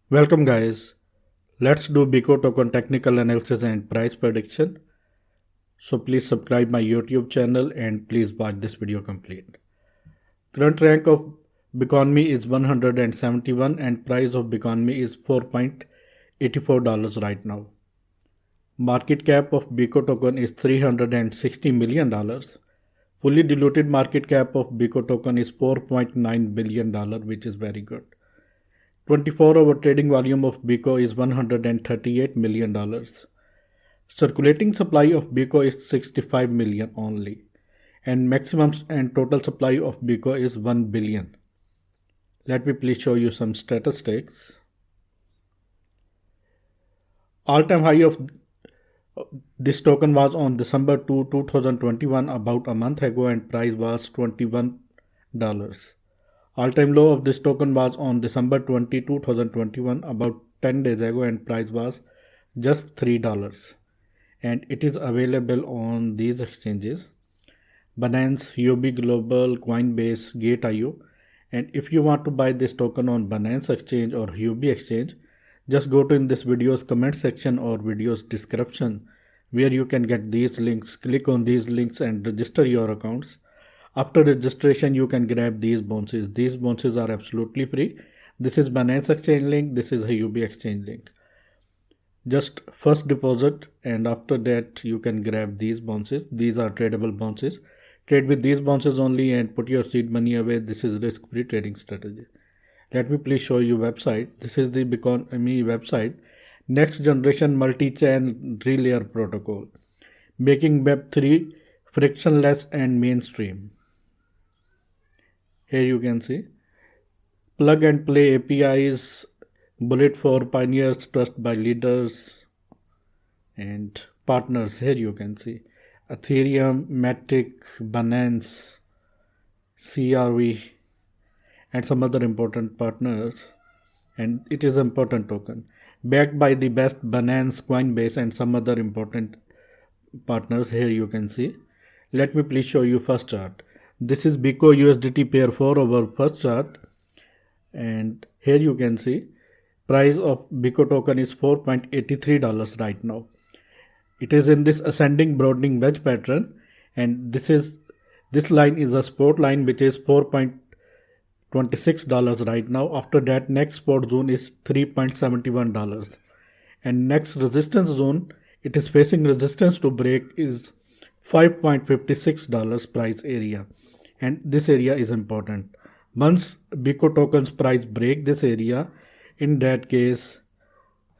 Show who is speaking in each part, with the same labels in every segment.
Speaker 1: Welcome guys. Let's do Biko token technical analysis and price prediction. So please subscribe my YouTube channel and please watch this video complete. Current rank of Biconomy is 171 and price of Biconomy is $4.84 right now. Market cap of Biko token is $360 million. Fully diluted market cap of Biko token is $4.9 billion, which is very good. 24-hour trading volume of Biko is $138 million. Circulating supply of Biko is 65 million only. And maximum and total supply of Biko is 1 billion. Let me please show you some statistics. All-time high of this token was on December 2, 2021, about a month ago, and price was $21. All-time low of this token was on December 20, 2021, about 10 days ago, and price was just $3. And it is available on these exchanges: Binance, Huobi Global, Coinbase, Gate.io. And if you want to buy this token on Binance Exchange or Huobi Exchange, just go to in this video's comment section or video's description where you can get these links. Click on these links and register your accounts. After registration, you can grab these bonuses. These bonuses are absolutely free. This is Binance Exchange link. This is Huobi Exchange link. Just first deposit and after that you can grab these bonuses. These are tradable bonuses. Trade with these bonuses only and put your seed money away. This is risk-free trading strategy. Let me please show you website. This is the Biconomy website. Next generation multi-chain relayer protocol, making Web3 frictionless and mainstream. Here you can see plug and play APIs, bullet for pioneers, trust by leaders and partners. Here you can see Ethereum, Matic, Binance, CRV and some other important partners. And it is an important token backed by the best Binance, Coinbase and some other important partners. Here you can see. Let me please show you first chart. This is Biko USDT pair for our first chart, and here you can see price of Biko token is $4.83 right now. It is in this ascending broadening wedge pattern, and this line is a support line which is $4.26 right now. After that, next support zone is $3.71, and next resistance zone, it is facing resistance to break, is $5.56 price area, and this area is important. Once Biko tokens price break this area, in that case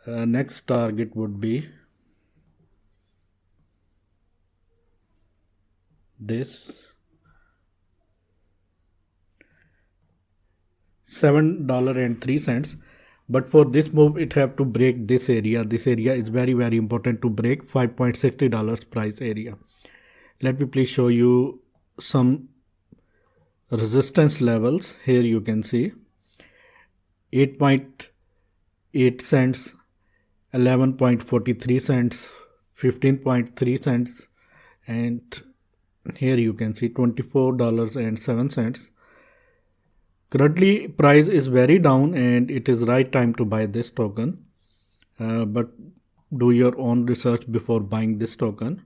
Speaker 1: next target would be this $7.03. But for this move it have to break this area. This area is very important to break, $5.60 price area. Let me please show you some resistance levels. Here you can see 8.8 cents, 11.43 cents, 15.3 cents, and here you can see $24.07. Currently price is very down and it is right time to buy this token, but do your own research before buying this token.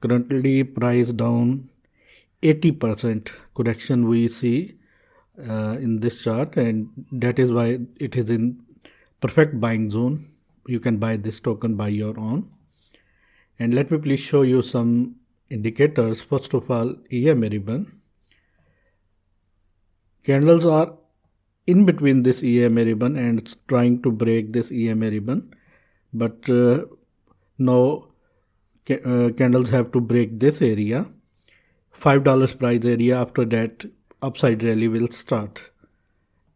Speaker 1: Currently price down 80% correction we see in this chart, and that is why it is in perfect buying zone. You can buy this token by your own. And let me please show you some indicators. First of all, EMA ribbon. Candles are in between this EMA ribbon and it's trying to break this EMA ribbon, but now candles have to break this area, $5 price area. After that, upside rally will start.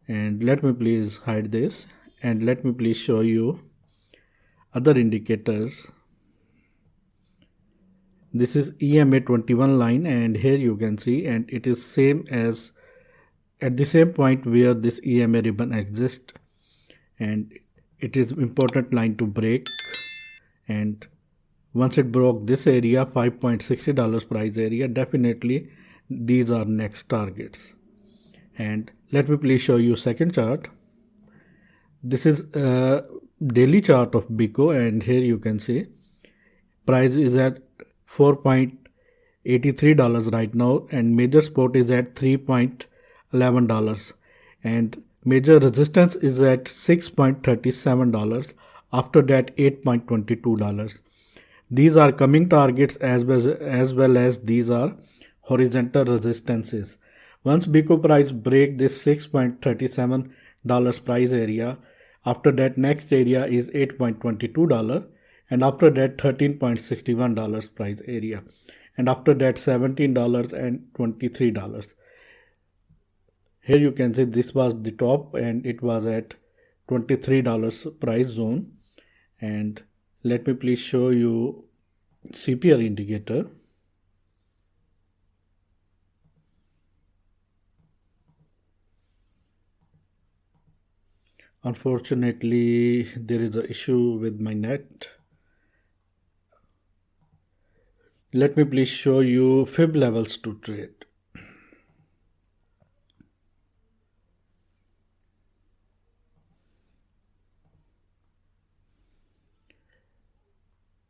Speaker 1: And let me please hide this and let me please show you other indicators. This is EMA 21 line, and here you can see, and it is same as at the same point where this EMA ribbon exists, and it is important line to break. And once it broke this area, $5.60 price area, definitely these are next targets. And let me please show you second chart. This is a daily chart of Bico, and here you can see price is at $4.83 right now, and major support is at $3.11, and major resistance is at $6.37. After that, $8.22. These are coming targets as well as these are horizontal resistances. Once Bico price break this $6.37 price area, after that next area is $8.22, and after that $13.61 price area, and after that $17.23. Here you can see this was the top and it was at $23 price zone. And let me please show you CPR indicator. Unfortunately, there is an issue with my net. Let me please show you fib levels to trade.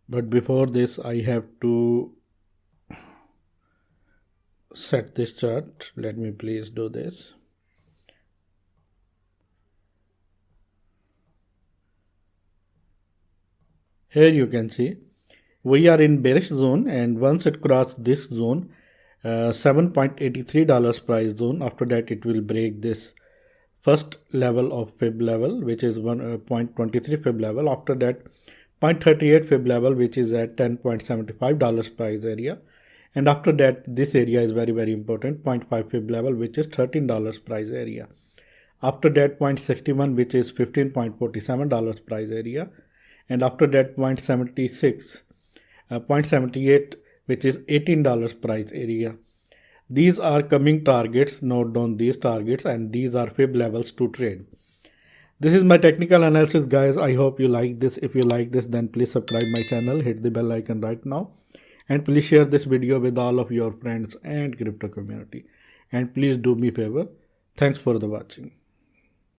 Speaker 1: But before this, I have to set this chart. Let me please do this. Here you can see we are in bearish zone, and once it crosses this zone, $7.83 price zone, after that it will break this first level of fib level, which is 1.23 fib level. After that 0.38 fib level, which is at $10.75 price area, and after that this area is very important, 0.5 fib level, which is $13 price area. After that 0.61, which is $15.47 price area, and after that 0.78, which is $18 price area. These are coming targets. Note down these targets, and these are fib levels to trade. This is my technical analysis, guys. I hope you like this. If you like this, then please subscribe my channel, hit the bell icon right now, and please share this video with all of your friends and crypto community. And please do me a favor. Thanks for the watching.